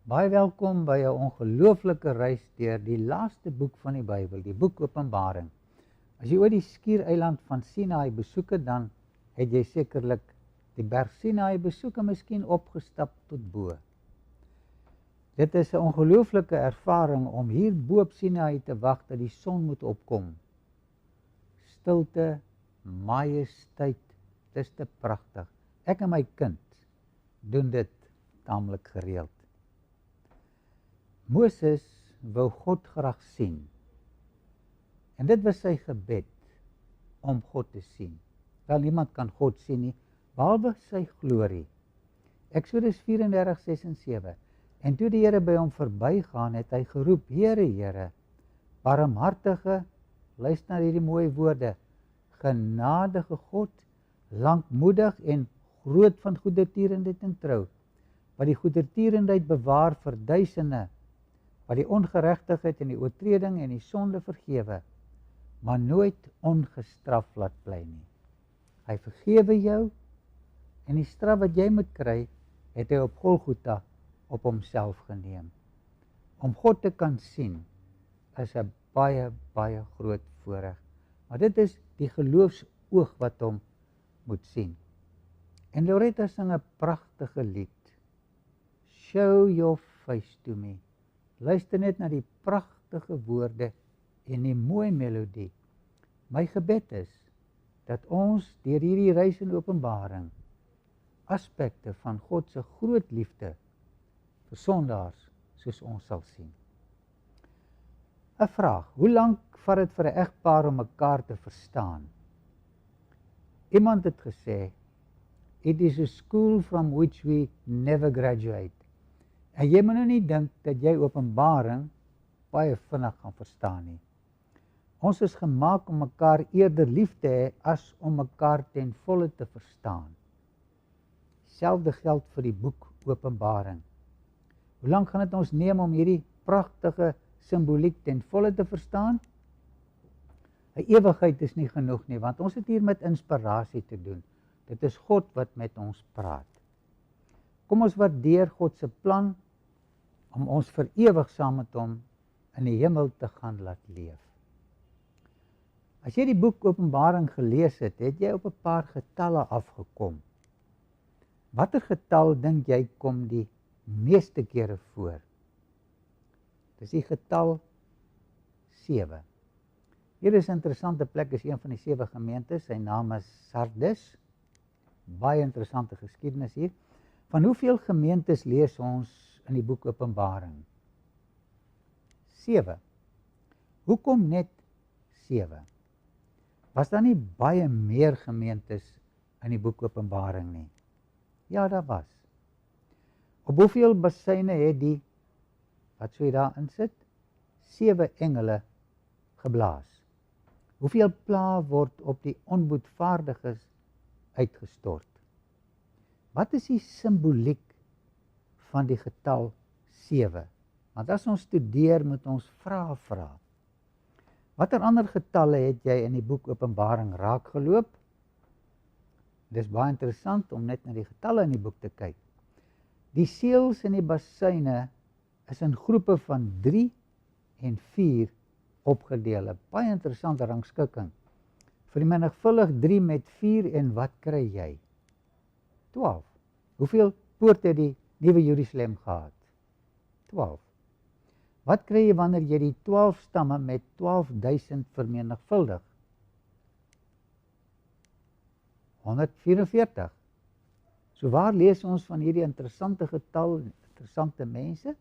Baie welkom by 'n ongelooflike reis deur die laaste boek van die Bybel, die Boek Openbaring. As jy ooit die skiereiland van Sinaai besoek het, dan het jy sekerlik die berg Sinaai besoek en miskien opgestap tot bo. Dit is 'n ongelooflike ervaring om hier bo op Sinaai te wag dat die son moet opkom. Stilte, majesteit, dis te pragtig. Ek en my kind doen dit taamlik gereeld. Moses wou God graag sien. En dit was sy gebed om God te sien. Wel, niemand kan God sien nie, behalwe sy glorie. Eksodus 34:6 en 7. En toe die Here by hom verbygaan, het hy geroep: Here, Here, barmhartige, luister na hierdie mooi woorde, genadige God, lankmoedig en groot van goedertierenheid en trou, wat die goedertierenheid bewaar vir duisende, wat die ongeregtigheid en die oortreding en die sonde vergewe, maar nooit ongestraf laat bly nie. Hy vergewe jou, en die straf wat jy moet kry, het hy op Golgotha op homself geneem. Om God te kan sien, is 'n baie, baie groot voorreg. Maar dit is die geloofsoog wat hom moet sien. En Loretta sing 'n pragtige lied. Show your face to me. Luister net na die pragtige woorde en die mooi melodie. My gebed is dat ons deur hierdie reis in Openbaring aspekte van God se groot liefde vir sondaars soos ons sal sien. 'n Vraag: hoe lank vat dit vir 'n egpaar om mekaar te verstaan? Iemand het gesê, it is a school from which we never graduate. En jy moet nou nie dink dat jy Openbaring baie vinnig gaan verstaan nie. Ons is gemaak om mekaar eerder lief te hê as om mekaar ten volle te verstaan. Selfde geld vir die boek Openbaring. Hoe lank gaan dit ons neem om hierdie pragtige simboliek ten volle te verstaan? 'n Ewigheid is nie genoeg nie, want ons het hier met inspirasie te doen. Dit is God wat met ons praat. Kom ons waardeer God se plan om ons vir ewig saam met hom in die hemel te gaan laat leef. As jy die boek Openbaring gelees het, het jy op 'n paar getalle afgekom. Watter getal dink jy kom die meeste kere voor? Dis die getal 7. Hier is 'n interessante plek, is een van die 7 gemeentes, sy naam is Sardis. Baie interessante geskiedenis hier. Van hoeveel gemeentes lees ons in die boek Openbaring? 7. Hoekom net 7? Was daar nie baie meer gemeentes in die boek Openbaring nie? Ja, daar was. Op hoeveel basyne het die, wat sou jy daarin sit? 7 engele geblaas. Hoeveel pla word op die onboetvaardiges uitgestort? Wat is die simboliek van die getal 7? Want as ons studeer, moet ons vrae vra. Watter ander getalle het jy in die boek Openbaring raakgeloop? Dit is baie interessant om net na die getalle in die boek te kyk. Die seels en die basuine is in groepe van 3 en 4 opgedeel. 'n Baie interessante rangskikking. Vermenigvuldig 3 met 4 en wat kry jy? 12. Hoeveel poorte het die Nuwe Jerusalem gehad? 12. Wat kry jy wanneer jy die 12 stamme met 12.000 vermenigvuldig? 144. So waar lees ons van hierdie interessante getal, interessante mense?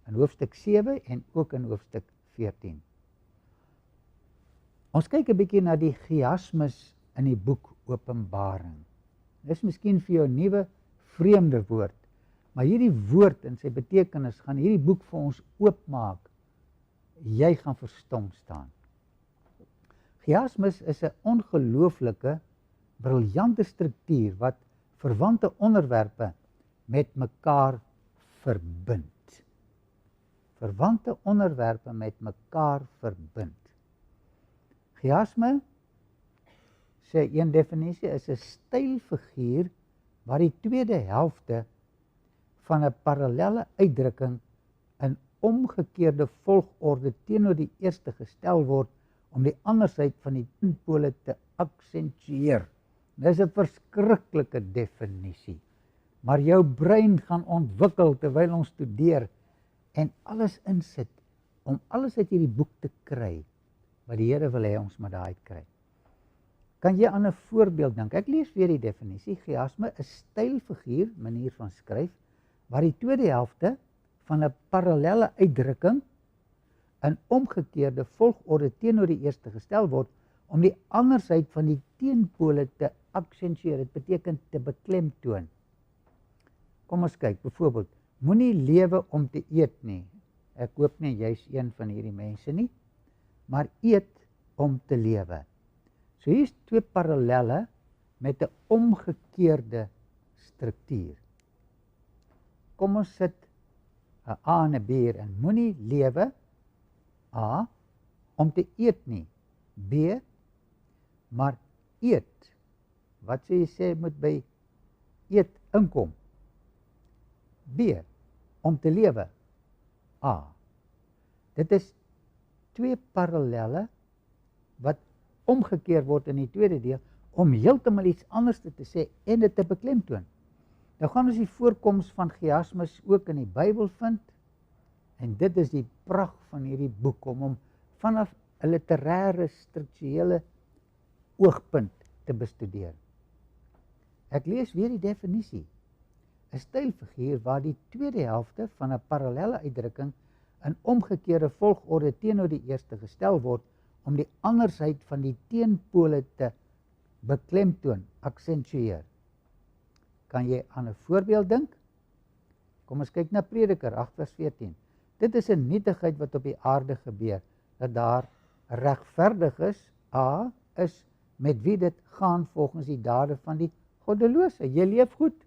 In hoofstuk 7 en ook in hoofstuk 14. Ons kyk 'n bietjie na die chiasmus in die boek Openbaring. Dis miskien vir jou 'n nuwe, vreemde woord, maar hierdie woord en sy betekenis gaan hierdie boek vir ons oopmaak. Jy gaan verstom staan. Chiasmus is 'n ongelooflike, briljante struktuur wat verwante onderwerpe met mekaar verbind. Verwante onderwerpe met mekaar verbind. Chiasme, sê een definisie, is 'n stylfiguur waar die tweede helfte van 'n parallelle uitdrukking in omgekeerde volgorde teenoor die eerste gestel word om die andersheid van die teenpole te aksentueer. Dis 'n verskriklike definisie, maar jou brein gaan ontwikkel terwyl ons studeer en alles insit om alles uit hierdie boek te kry wat die Here wil hê ons moet daaruit kry. Kan jy aan 'n voorbeeld dink? Ek lees weer die definisie. Chiasme is stylfiguur, manier van skryf, waar die tweede helfte van 'n parallelle uitdrukking in omgekeerde volgorde teenoor die eerste gestel word om die andersheid van die teenpole te aksentueer. Dit beteken te beklemtoon. Kom ons kyk, byvoorbeeld, moenie lewe om te eet nie. Ek hoop nie jy's een van hierdie mense nie, maar eet om te lewe. So hier is 2 parallelle met 'n omgekeerde struktuur. Kom ons sit 'n A en 'n B in. Moenie lewe, A, om te eet nie. B, maar eet. Wat sê jy sê moet by eet inkom? B, om te lewe. A. Dit is 2 parallelle wat omgekeer word in die tweede deel om heeltemal iets anders te sê en dit te beklemtoon. Nou gaan ons die voorkoms van chiasmus ook in die Bybel vind en dit is die pragt van hierdie boek om hom vanaf 'n literêre strukturele oogpunt te bestudeer. Ek lees weer die definisie. 'n Stylfiguur waar die tweede helfte van 'n parallelle uitdrukking in omgekeerde volgorde teenoor die eerste gestel word om die andersheid van die teenpole te beklemtoon, aksentueer. Kan jy aan 'n voorbeeld dink? Kom ons kyk na Prediker 8:14. Dit is 'n nietigheid wat op die aarde gebeur, dat daar regverdiges, A, is met wie dit gaan volgens die dade van die goddelose. Jy leef goed,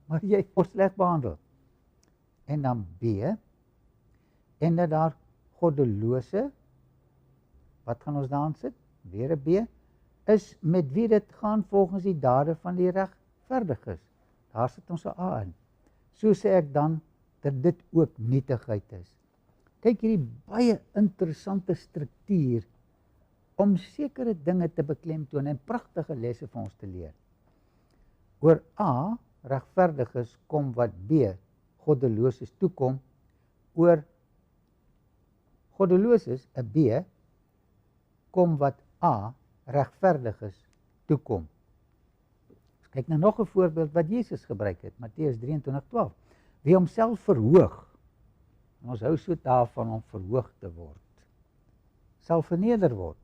maar jy word sleg behandel. En dan B, en dat daar goddelose, wat gaan ons daan sit? Weer 'n B, is met wie dit gaan volgens die dade van die regverdiges. Daar sit ons 'n A in. So sê ek dan dat dit ook nietigheid is. Kyk hierdie baie interessante struktuur om sekere dinge te beklemtoon en pragtige lesse vir ons te leer. Oor A, regverdiges, kom wat B, goddeloses toekom. Oor goddeloses, 'n B, kom wat A, regverdiges, toekom. Kyk nou nog 'n voorbeeld wat Jesus gebruik het, Matteus 23:12. Wie homself verhoog, ons hou so daarvan om verhoog te word, sal verneder word.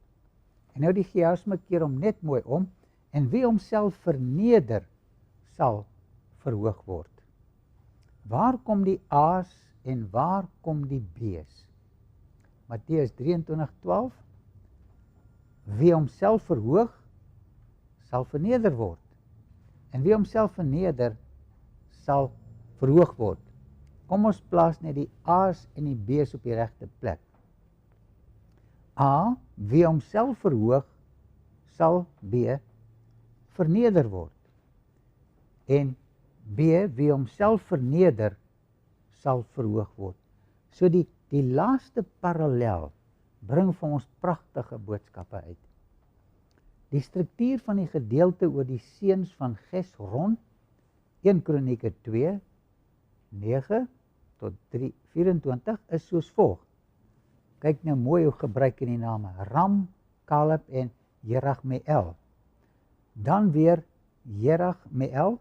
En nou die chiasme keer hom net mooi om, en wie homself verneder, sal verhoog word. Waar kom die A's en waar kom die B's? Matteus 23:12. Wie homself verhoog, sal verneder word. En wie homself verneder, sal verhoog word. Kom ons plaas net die A's en die B's op die regte plek. A, wie homself verhoog, sal B, verneder word. En B, wie homself verneder, sal verhoog word. So die laaste parallel bring vir ons pragtige boodskappe uit. Die struktuur van die gedeelte oor die seuns van Gesron, 1 Kronieke 2, 9 tot 24 is soos volg. Kyk nou mooi hoe gebruik in die name Ram, Kaleb en Jeragmeel. Dan weer Jeragmeel,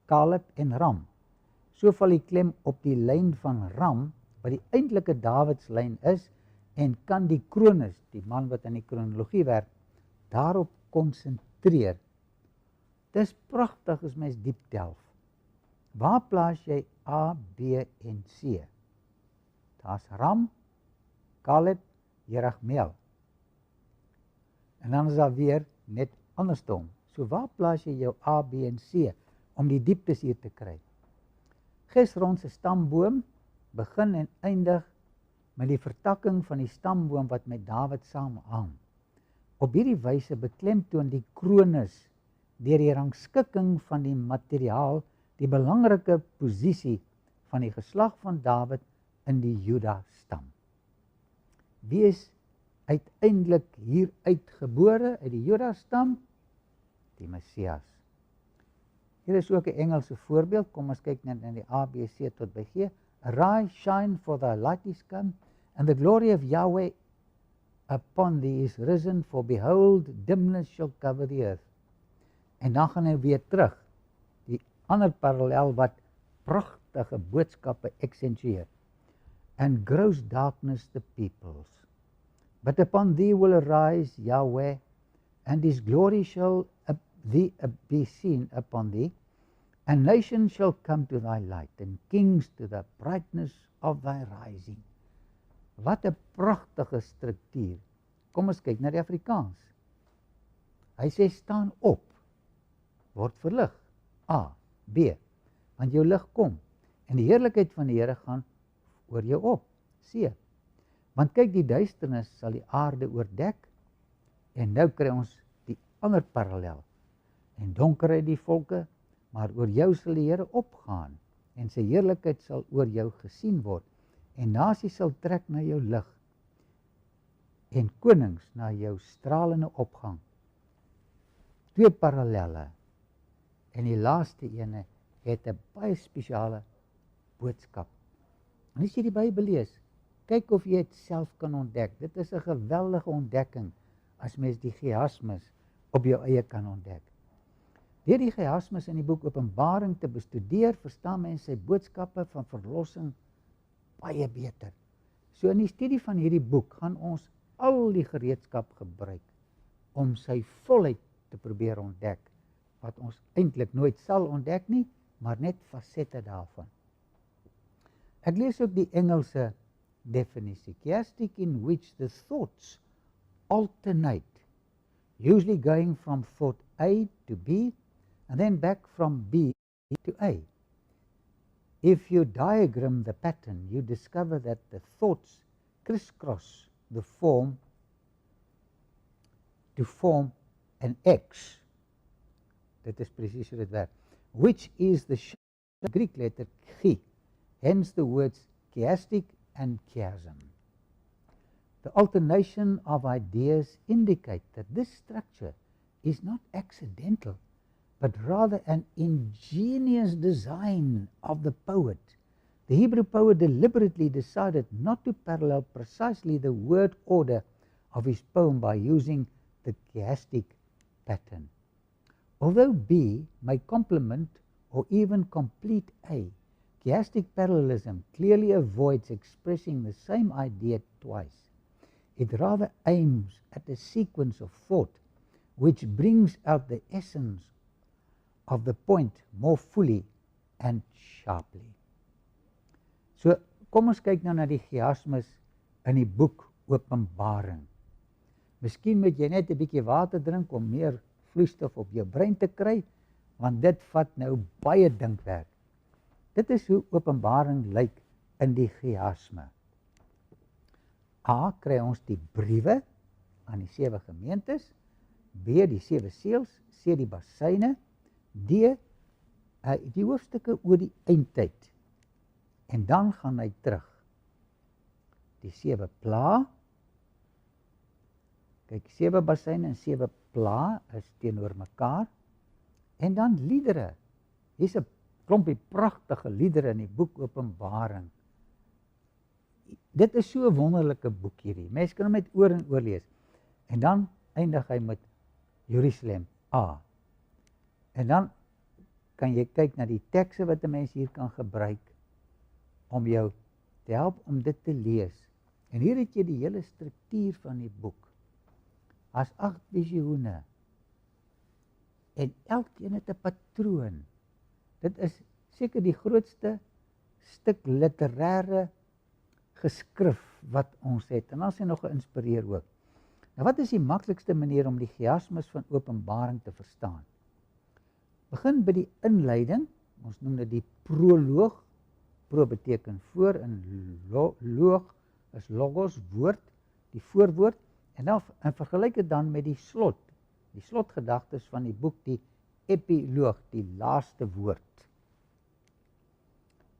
Kaleb en Ram. So val die klem op die lyn van Ram, wat die eintlike Davidslyn is, en kan die Kronis, die man wat in die kronologie werk, daarop konsentreer. Dis pragtig as mens diep delf. Waar plaas jy A, B en C? Daar's Ram, Kaleb, Jeragmeel. En dan is daar weer net andersom. So waar plaas jy jou A, B en C om die dieptes hier te kry? Gesron se stamboom begin en eindig met die vertakking van die stamboom wat met Dawid saamhang. Op hierdie wyse beklemtoon die Kronis deur die rangskikking van die materiaal die belangrike posisie van die geslag van Dawid in die Juda stam. Wie is uiteindelik hier uitgebore uit die Juda stam? Die Messias. Hier is ook 'n Engelse voorbeeld. Kom ons kyk net in die A, B, C tot by G. Arise, shine, for thy light is come, and the glory of Yahweh upon thee is risen, for behold, dimness shall cover the earth. En dan gaan hy weer terug. Die ander parallel wat pragtige boodskappe accentueer. And gross darkness the peoples. But upon thee will arise Yahweh, and his glory shall be seen upon thee, and nations shall come to thy light, and kings to the brightness of thy rising. Wat 'n pragtige struktuur. Kom ons kyk na die Afrikaans. Hy sê staan op, word verlig. A, B, want jou lig kom, en die heerlikheid van die Here gaan oor jou op. C, want kyk, die duisternis sal die aarde oordek, en nou kry ons die ander parallel. En donkerheid die volke, maar oor jou sal die Here opgaan, en sy heerlikheid sal oor jou gesien word, en nasies sal trek na jou lig, en konings na jou stralende opgang. Twee parallelle, en die laaste ene het 'n baie spesiale boodskap. En as jy die Bybel lees, kyk of jy dit self kan ontdek. Dit is 'n geweldige ontdekking as mens die chiasmes op jou eie kan ontdek. Deur die chiasmes in die boek Openbaring te bestudeer, verstaan mens sy boodskappe van verlossing baie beter. So in die studie van hierdie boek gaan ons al die gereedskap gebruik om sy volheid te probeer ontdek, wat ons eintlik nooit sal ontdek nie, maar net fasette daarvan. Ek lees ook die Engelse definisie. Chiastic, in which the thoughts alternate, usually going from thought A to B, and then back from B to A. If you diagram the pattern, you discover that the thoughts crisscross the form to form an X. Dit is presies hoe dit werk. Which is the Greek letter chi, hence the words chiastic and chiasm. The alternation of ideas indicate that this structure is not accidental, but rather an ingenious design of the poet. The Hebrew poet deliberately decided not to parallel precisely the word order of his poem by using the chiastic pattern. Although B may complement or even complete A, chiastic parallelism clearly avoids expressing the same idea twice. It rather aims at a sequence of thought which brings out the essence of the point more fully and sharply. So, kom ons kyk nou na die chiasmes in die boek Openbaring. Miskien moet jy net 'n bietjie water drink om meer vloeistof op jou brein te kry, want dit vat nou baie dinkwerk. Dit is hoe Openbaring lyk in die chiasme. A, kry ons die briewe aan die 7 gemeentes, B die 7 seels, C die basyne, D die hoofstukke oor die eindtyd. En dan gaan hy terug. Die 7 pla, kyk 7 basyne en 7 pla is teenoor mekaar. En dan liedere. Hier's 'n klompie pragtige liedere in die boek Openbaring. Dit is so 'n wonderlike boek hierdie. Mense kan hom net oor en oor lees. En dan eindig hy met Jerusalem A. En dan kan jy kyk na die tekste wat 'n mens hier kan gebruik om jou te help om dit te lees. En hier het jy die hele struktuur van die boek. As 8 visioene. En elkeen het 'n patroon. Dit is seker die grootste stuk literêre geskrif wat ons het. En dan is hy nog geïnspireer ook. Nou wat is die maklikste manier om die chiasmus van Openbaring te verstaan? Begin by die inleiding. Ons noem dit die proloog. Pro beteken voor en loog is logos, woord, die voorwoord. En vergelyk dit dan met die slot. Die slotgedagtes van die boek, die epiloog, die laaste woord.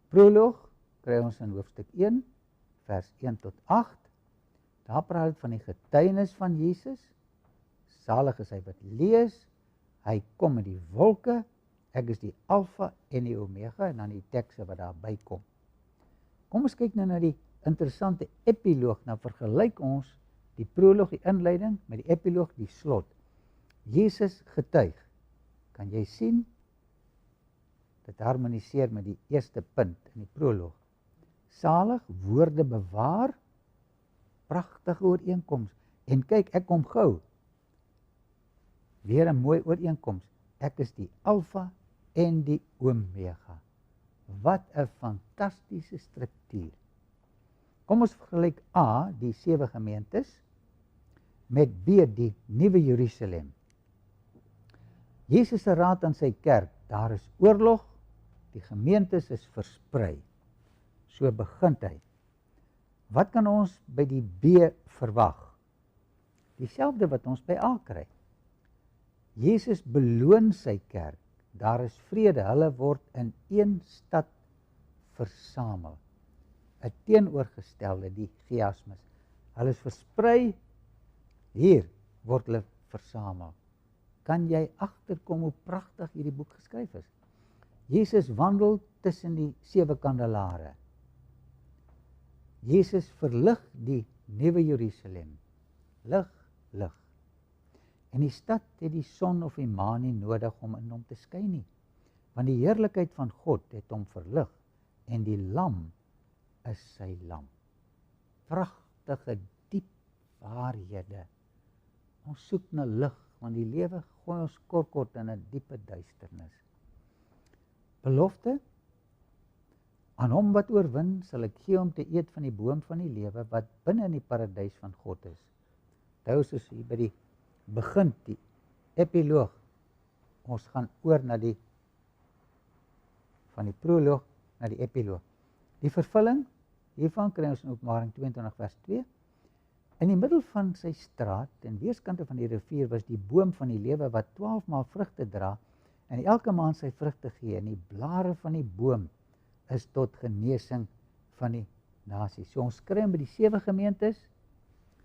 Proloog kry ons in hoofstuk 1, vers 1 tot 8. Daar praat het van die getuienis van Jesus. Salig is hy wat lees. Hy kom in die wolke. Ek is die alfa en die omega. En dan die tekste wat daarby kom. Kom ons kyk nou na die interessante epiloog. Nou vergelyk ons die proloog, die inleiding, met die epiloog, die slot. Jesus getuig. Kan jy sien? Dit harmoniseer met die eerste punt in die proloog. Salig, woorde bewaar, pragtige ooreenkoms. En kyk, ek kom gou. Weer 'n mooi ooreenkoms. Ek is die alfa en die omega. Wat 'n fantastiese struktuur. Kom ons vergelyk A, die 7 gemeentes, met B, die nuwe Jerusalem. Jesus se raad aan sy kerk, daar is oorlog, die gemeentes is versprei. So begin hy. Wat kan ons by die B verwag? Dieselfde wat ons by A kry. Jesus beloon sy kerk, daar is vrede, hulle word in een stad versamel. 'n teenoorgestelde, die chiasmus. Hulle is versprei, hier word hulle versamel. Kan jy agterkom hoe pragtig hierdie boek geskryf is? Jesus wandel tussen die 7 kandelare. Jesus verlig die nuwe Jerusalem. Lig, lig. En die stad het die son of die maan nie nodig om in hom te skyn nie. Want die heerlikheid van God het hom verlig en die lam is sy lamp. Pragtige, diep waarhede. Ons soek na lig, want die lewe gooi ons kort in 'n diepe duisternis. Belofte, aan hom wat oorwin, sal ek gee om te eet van die boom van die lewe, wat binne in die paradys van God is. Onthou soos hier by die begin, die epiloog, ons gaan oor na die, van die proloog na die epiloog. Die vervulling, hiervan kry ons in Openbaring 22 vers 2. In die middel van sy straat, en weerskante van die rivier, was die boom van die lewe wat 12 maal vrugte dra, en elke maand sy vrugte gee, en die blare van die boom is tot genesing van die nasie. So ons kry hom by die 7 gemeentes,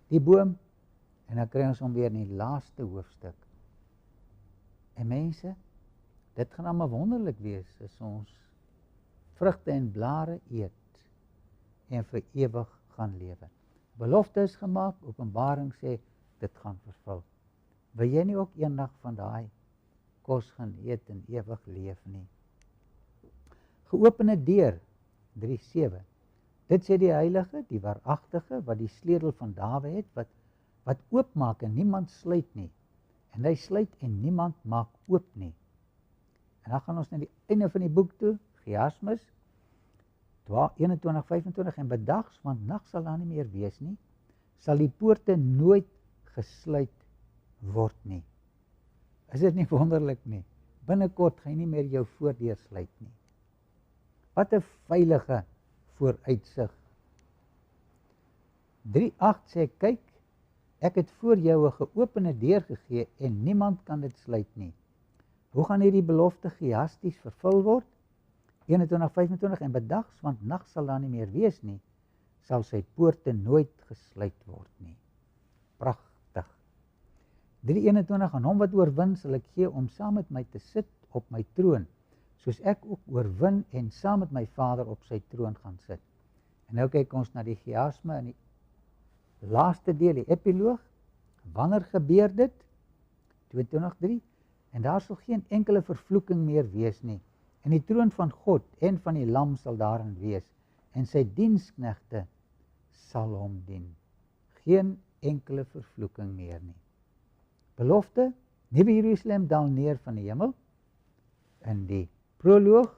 die boom, en dan kry ons hom weer in die laaste hoofstuk. En mense, dit gaan allemaal wonderlik wees, as ons vrugte en blare eet, en vir ewig gaan lewe. Belofte is gemaak, Openbaring sê, dit gaan vervul. Wil jy nie ook eendag van daai kos gaan eet en ewig leef nie? Geopende deur, 3:7. Dit sê die heilige, die waaragtige, wat die sleutel van Dawe het, wat oopmaak en niemand sluit nie. En hy sluit en niemand maak oop nie. En dan gaan ons na die einde van die boek toe, chiasmus, 21:25, en bedags, want nag sal daar nie meer wees nie, sal die poorte nooit gesluit word nie. Is dit nie wonderlik nie? Binnekort gaan jy nie meer jou voordeur sluit nie. Wat 'n veilige vooruitsig. 3:8 sê, kyk, Ek het voor jou 'n geopende deur gegee en niemand kan dit sluit nie. Hoe gaan hierdie belofte geasties vervul word? 21:25 En bedags, want nag sal daar nie meer wees nie, sal sy poorte nooit gesluit word nie. Pragtig. 3:21 Aan hom wat oorwin sal ek gee om saam met my te sit op my troon, soos ek ook oorwin en saam met my Vader op sy troon gaan sit. En nou kyk ons na die chiasme in die laaste deel, die epiloog. Wanneer gebeur dit? 22:3 En daar sal geen enkele vervloeking meer wees nie. En die troon van God en van die Lam sal daarin wees, en sy diensknegte sal hom dien. Geen enkele vervloeking meer nie. Belofte, Nuwe Jerusalem daal neer van die hemel. In die proloog,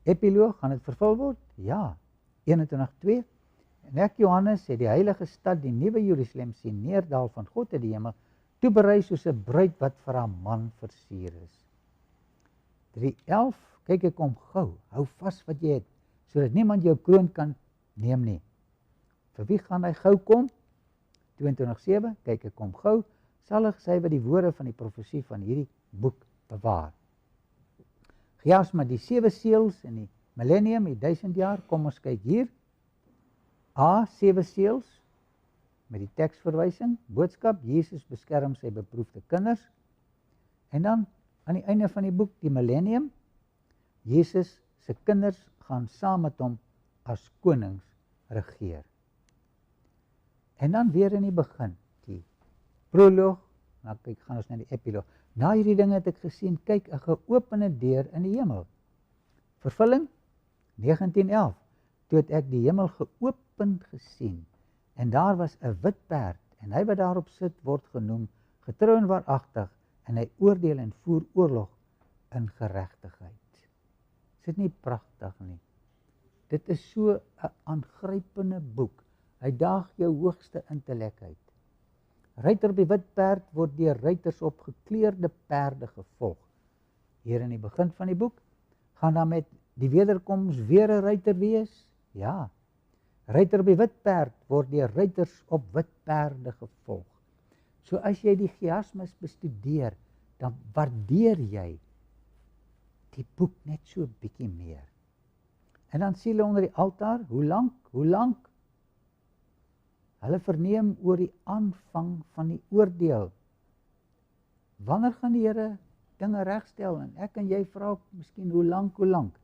epiloog, gaan dit vervul word? Ja, 21:2 En ek, Johannes, het die heilige stad, die Nuwe Jerusalem, sien neerdaal van God uit die hemel, toeberei soos 'n bruid wat vir haar man versier is. 3:11 Kyk, ek kom gou, hou vas wat jy het, sodat niemand jou kroon kan neem nie. Vir wie gaan hy gou kom? 22:7 Kyk, ek kom gou, salig sy wat die woorde van die profesie van hierdie boek bewaar. Chiasma, die 7 seels en die millennium, die 1000 jaar, kom ons kyk hier. A, 7 seels, met die teksverwysing, boodskap, Jesus beskerm sy beproefde kinders. En dan, aan die einde van die boek, die millennium, Jesus se kinders gaan saam met hom as konings regeer. En dan weer in die begin, die proloog, nou kyk, gaan ons na die epiloog. Na hierdie dinge het ek gesien, kyk, 'n geopende deur in die hemel. Vervulling, 19:11, toe het ek die hemel geopend gesien, en daar was 'n wit perd, en hy wat daarop sit, word genoem, getrou en waaragtig, en hy oordeel en voer oorlog in geregtigheid. Is dit nie pragtig nie? Dit is so 'n aangrypende boek. Hy daag jou hoogste intellek uit. Ruiter op die wit perd word deur ruiters op gekleurde perde gevolg. Hier in die begin van die boek, gaan daar met die wederkoms weer 'n ruiter wees? Ja. Ruiter op die wit perd word deur ruiters op wit perde gevolg. So as jy die chiasmes bestudeer, dan waardeer jy die boek net so bietjie meer. En dan sien hulle onder die altaar, hoe lank? Hulle verneem oor die aanvang van die oordeel. Wanneer gaan die Here dinge regstel? En ek en jy vra ook miskien hoe lank?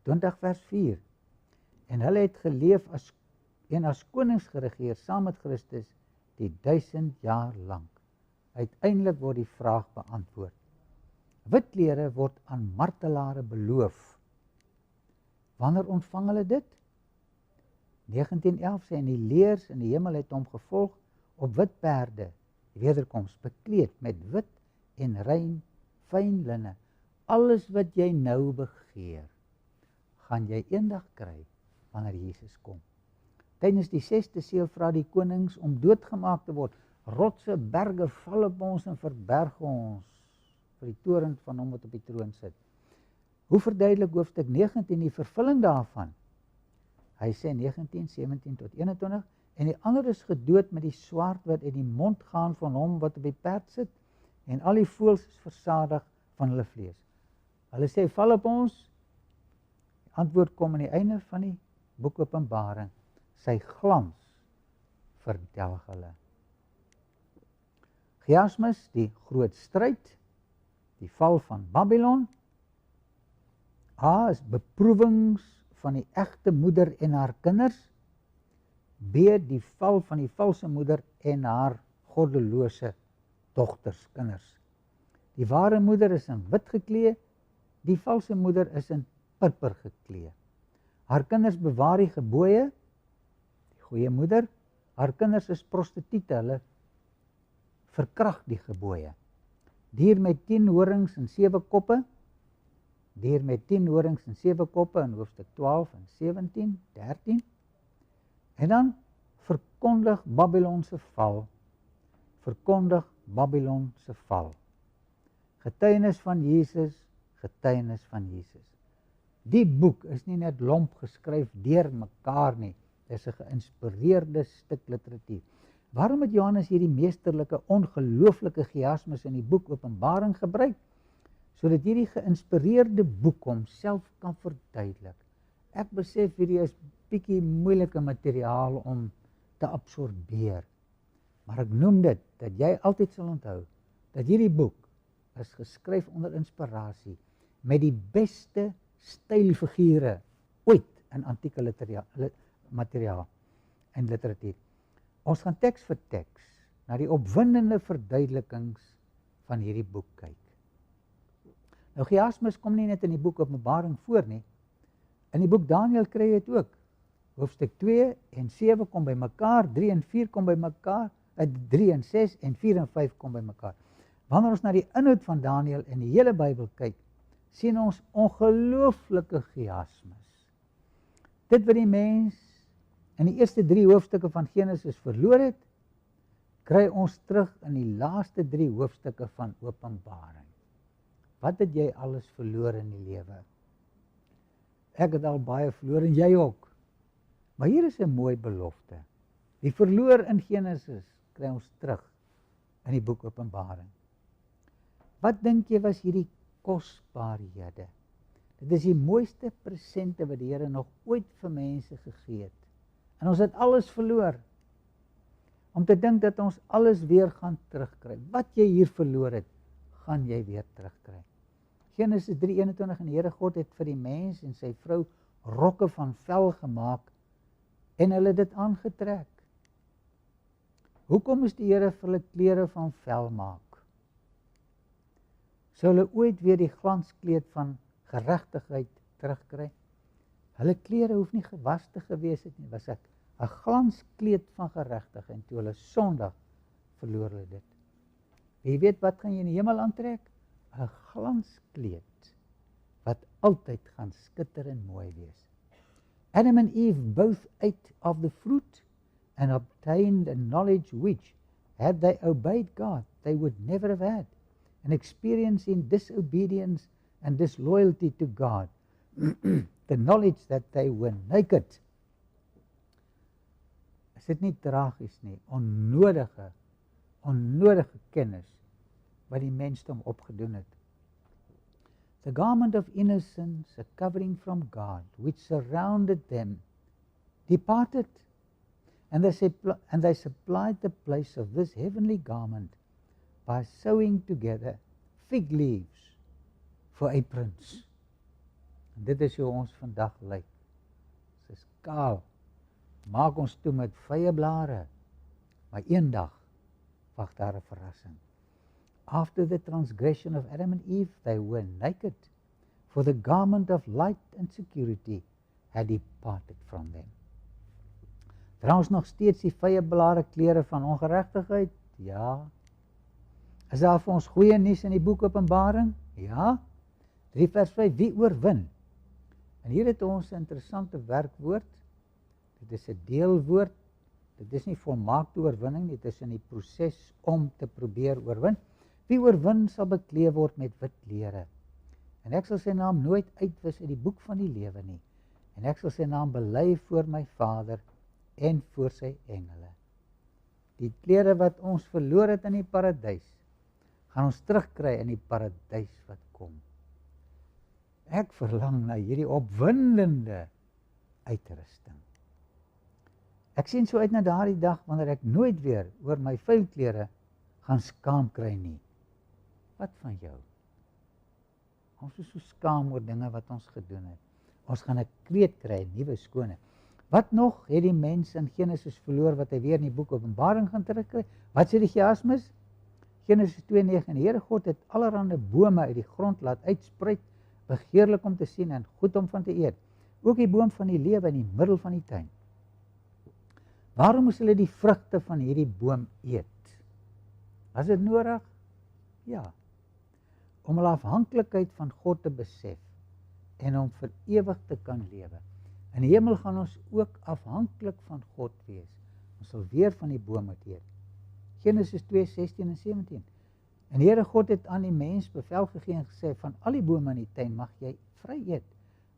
20 vers 4. En hulle het geleef as konings geregeer saam met Christus die 1000 jaar lank. Uiteindelik word die vraag beantwoord. Wit klere word aan martelare beloof. Wanneer ontvang hulle dit? 19:11 sê, en die leers in die hemel het hom gevolg op wit perde, die wederkoms bekleed met wit en rein, fyn linne. Alles wat jy nou begeer, gaan jy eendag kry wanneer Jesus kom. Tydens die 6de seël vra die konings om doodgemaak te word. Rotse, berge val op ons en verberg ons vir die toorn van hom wat op die troon sit. Hoe verduidelik hoofstuk 19 die vervulling daarvan? Hy sê 19:17 tot 21, en die ander is gedood met die swaard wat uit die mond gaan van hom wat op die perd sit, en al die voëls is versadig van hulle vlees. Hulle sê, val op ons. Die antwoord kom aan die einde van die Boek Openbaring. Sy glans verdelg hulle. Chiasmus, die groot stryd, die val van Babylon. A is beproewings van die egte moeder en haar kinders. B, die val van die valse moeder en haar goddelose dogters, kinders. Die ware moeder is in wit geklee, die valse moeder is in purper geklee. Haar kinders bewaar die gebooie, die goeie moeder. Haar kinders is prostituie, hulle verkragt die gebooie. Dier met 10 horings en 7 koppe, dier met 10 horings en 7 koppe in hoofstuk 12 en 17, 13. En dan verkondig Babylon se val. Verkondig Babylon se val. Getuienis van Jesus, getuienis van Jesus. Die boek is nie net lomp geskryf deur mekaar nie. Dit is 'n geïnspireerde stuk literatuur. Waarom het Johannes hierdie meesterlike, ongelooflike chiasmus in die boek Openbaring gebruik? Sodat hierdie geïnspireerde boek homself kan verduidelik. Ek besef hierdie is bietjie moeilike materiaal om te absorbeer. Maar ek noem dit, dat jy altyd sal onthou, dat hierdie boek is geskryf onder inspirasie, met die beste stylfigure ooit in antieke materiaal en literatuur. Ons gaan teks vir teks na die opwindende verduidelikings van hierdie boek kyk. Nou, chiasmus kom nie net in die boek Openbaring voor nie. In die boek Deel kry jy dit ook. Hoofstuk 2 en 7 kom by mekaar, 3 en 4 kom by mekaar, 3 en 6 en 4 en 5 kom by mekaar. Wanneer ons na die inhoud van Deel en die hele Bybel kyk, sien ons ongelooflike chiasmus. Dit wat die mens in die eerste 3 hoofstukke van Genesis verloor het, kry ons terug in die laaste 3 hoofstukke van Openbaring. Wat het jy alles verloor in die lewe? Ek het al baie verloor en jy ook. Maar hier is 'n mooi belofte. Die verloor in Genesis kry ons terug in die boek Openbaring. Wat dink jy was hierdie kosbarehede? Dit is die mooiste presente wat die Here nog ooit vir mense gegee het. En ons het alles verloor. Om te dink dat ons alles weer gaan terugkry. Wat jy hier verloor het, gaan jy weer terugkry. Genesis 3:21 en die Here God het vir die mens en sy vrou rokke van vel gemaak en hulle dit aangetrek. Hoekom moes die Here vir hulle klere van vel maak? Sou hulle ooit weer die glanskleed van geregtigheid terugkry? Hulle klere hoef nie gewas te gewees het nie, was 'n glanskleed van geregtigheid, en toe hulle Sondag verloor hulle dit. Wie weet wat gaan jy in die hemel aantrek? 'n Glanskleed wat altyd gaan skitter en mooi wees. Adam and Eve both ate of the fruit and obtained a knowledge which, had they obeyed God, they would never have had. An experience in disobedience and disloyalty to God. The knowledge that they were naked. Is dit nie tragies nie? Onnodige kennis wat die mensdom opgedoen het. The garment of innocence, a covering from God, which surrounded them, departed, and they supplied the place of this heavenly garment by sewing together fig leaves for aprons. En dit is hoe ons vandag lyk. Dit is kaal. Maak ons toe met vye blare. Maar eendag wag daar 'n verrassing. After the transgression of Adam and Eve, they were naked, for the garment of light and security had departed from them. Dra ons nog steeds die vye blare klere van ongeregtigheid? Ja. Is daar vir ons goeie nuus in die boek Openbaring? Ja. 3 vers 5, wie oorwin? En hier het ons 'n interessante werkwoord. Dit is 'n deelwoord. Dit is nie volmaakte oorwinning nie, dit is in die proses om te probeer oorwin. Wie oorwin sal bekleed word met wit lere. En ek sal sy naam nooit uitwis uit die boek van die lewe nie. En ek sal sy naam bely voor my Vader en voor sy engele. Die klere wat ons verloor het in die paradys, gaan ons terugkry in die paradys wat kom. Ek verlang na hierdie opwindende uitrusting. Ek sien so uit na daardie dag wanneer ek nooit weer oor my vuil klere gaan skaam kry nie. Wat van jou? Ons is so skaam oor dinge wat ons gedoen het. Ons gaan 'n kleed kry, 'n nuwe skone. Wat nog het die mens in Genesis verloor wat hy weer in die boek Openbaring gaan terugkry? Wat sê die chiasmus? Genesis 2:9 en die Here God het allerhande bome uit die grond laat uitspruit, begeerlik om te sien en goed om van te eet. Ook die boom van die lewe in die middel van die tuin. Waarom moes hulle die vrugte van hierdie boom eet? Was dit nodig? Ja. Om hulle afhanklikheid van God te besef en om vir ewig te kan lewe. In die hemel gaan ons ook afhanklik van God wees. Ons sal weer van die boom moet eet. Genesis 2:16 en 17. En die Here God het aan die mens bevel gegee en gesê, van al die bome in die tuin mag jy vry eet,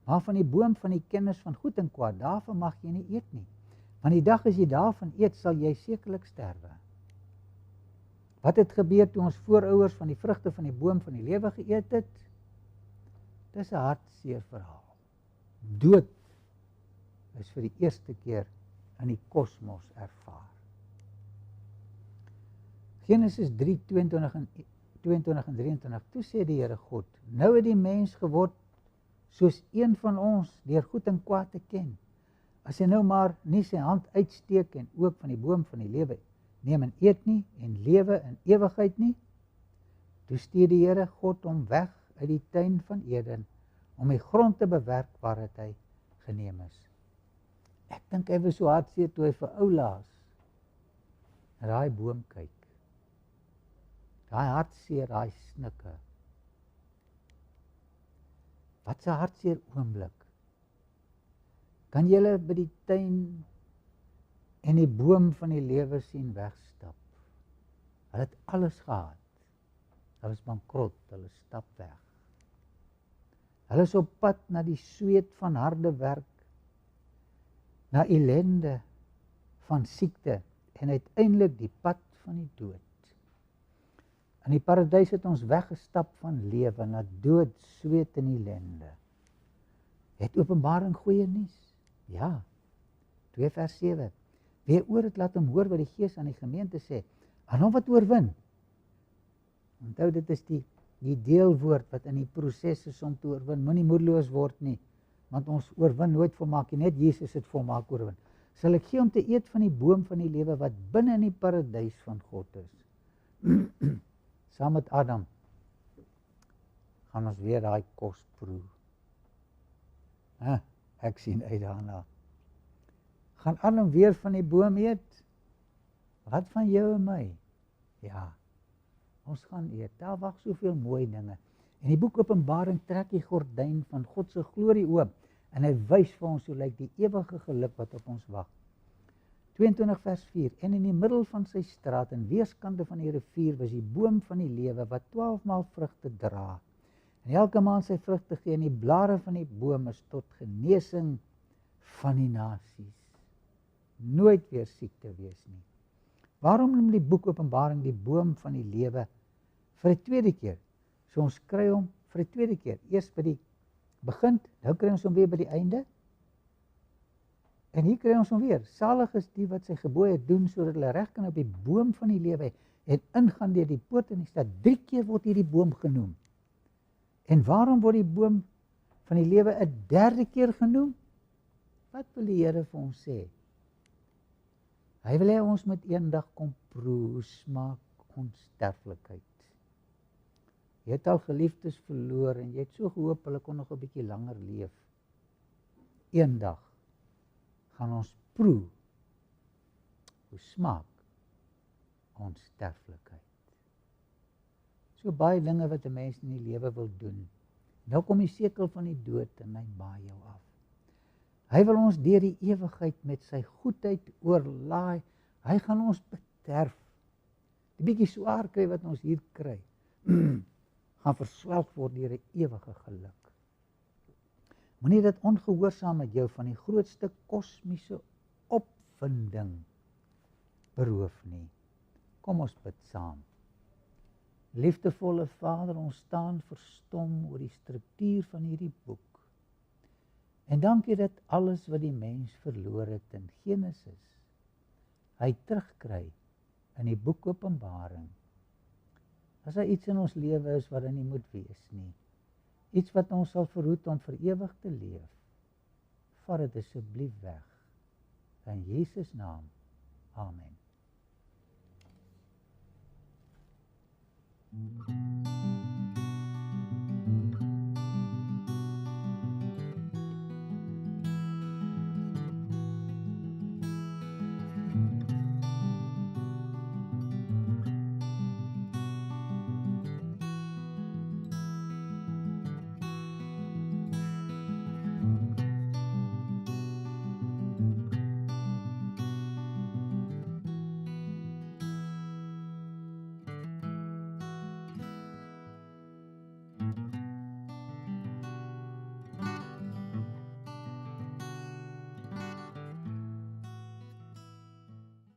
maar van die boom van die kennis van goed en kwaad, daarvan mag jy nie eet nie. Want die dag as jy daarvan eet, sal jy sekerlik sterwe. Wat het gebeur toe ons voorouers van die vrugte van die boom van die lewe geëet het? Dis 'n hartseer verhaal. Dood is vir die eerste keer in die kosmos ervaar. Genesis 3, 22 en 23, toe sê die Here God, nou het die mens geword soos een van ons, deur goed en kwaad te ken. As hy nou maar nie sy hand uitsteek en ook van die boom van die lewe neem en eet nie, en lewe in ewigheid nie, toe stuur die Here God hom weg uit die tuin van Eden, om die grond te bewerk waar het hy geneem is. Ek dink hy was so hartseer toe hy vir Oulaas na daai boom kyk. Daai hartseer, daai snikke. Wat 'n hartseer oomblik. Kan julle by die tuin en die boom van die lewe sien wegstap? Hulle het alles gehad. Hulle is bankrot, hulle stap weg. Hulle is op pad na die sweet van harde werk, na ellende van siekte en uiteindelik die pad van die dood. In die paradys het ons weggestap van lewe na dood, sweet en ellende. Het Openbaring goeie nuus? Ja. 2 vers 7. Wie oor het, laat hom hoor wat die Gees aan die gemeente sê. Aan hom wat oorwin. Onthou, dit is die deelwoord wat in die proses is om te oorwin. Moenie moedeloos word nie, want ons oorwin nooit volmaak nie, net Jesus het volmaak oorwin. Sal ek gee om te eet van die boom van die lewe wat binne in die paradys van God is. Saam met Adam gaan ons weer daai kos proe. Ek sien uit daarna. Gaan Adam weer van die boom eet? Wat van jou en my? Ja, ons gaan eet. Daar wag soveel mooi dinge. En die boek Openbaring trek die gordyn van God se glorie oop en hy wys vir ons hoe lyk die ewige geluk wat op ons wag. 22 vers 4. En in die middel van sy straat en weerskante van die rivier was die boom van die lewe wat 12 maal vrugte dra. En elke maand sy vrugte gee en die blare van die boom is tot genesing van die nasies. Nooit weer siek te wees nie. Waarom noem die boek Openbaring die boom van die lewe vir 'n tweede keer? So ons kry hom vir 'n tweede keer. Eers by die begin, nou kry ons hom weer by die einde. En hier kry ons hom weer. Salig is die wat sy gebooie doen, sodat hulle reg kan op die boom van die lewe en ingaan deur die poort in die stad. 3 keer word hierdie boom genoem. En waarom word die boom van die lewe 'n 3de keer genoem? Wat wil die Here vir ons sê? Hy wil hê ons moet eendag kom proe hoe smaak onsterflikheid. Jy het al geliefdes verloor en jy het so gehoop hulle kon nog 'n bietjie langer leef. Eendag gaan ons proe hoe smaak onsterflikheid. So baie dinge wat 'n mens in die lewe wil doen. Nou kom die sekel van die dood en hy maai jou af. Hy wil ons deur die ewigheid met sy goedheid oorlaai. Hy gaan ons bederf. Die bietjie swaar kry wat ons hier kry, gaan verswelg word deur 'n ewige geluk. Moenie dit ongehoorsaamheid jou van die grootste kosmiese opwinding beroof nie. Kom ons bid saam. Liefdevolle Vader, ons staan verstom oor die struktuur van hierdie boek. En dankie dat alles wat die mens verloor het in Genesis, hy terugkry in die boek Openbaring. As daar iets in ons lewe is wat daar nie moet wees nie, iets wat ons sal verhoed om vir ewig te leef, vat dit asseblief weg. In Jesus naam, amen.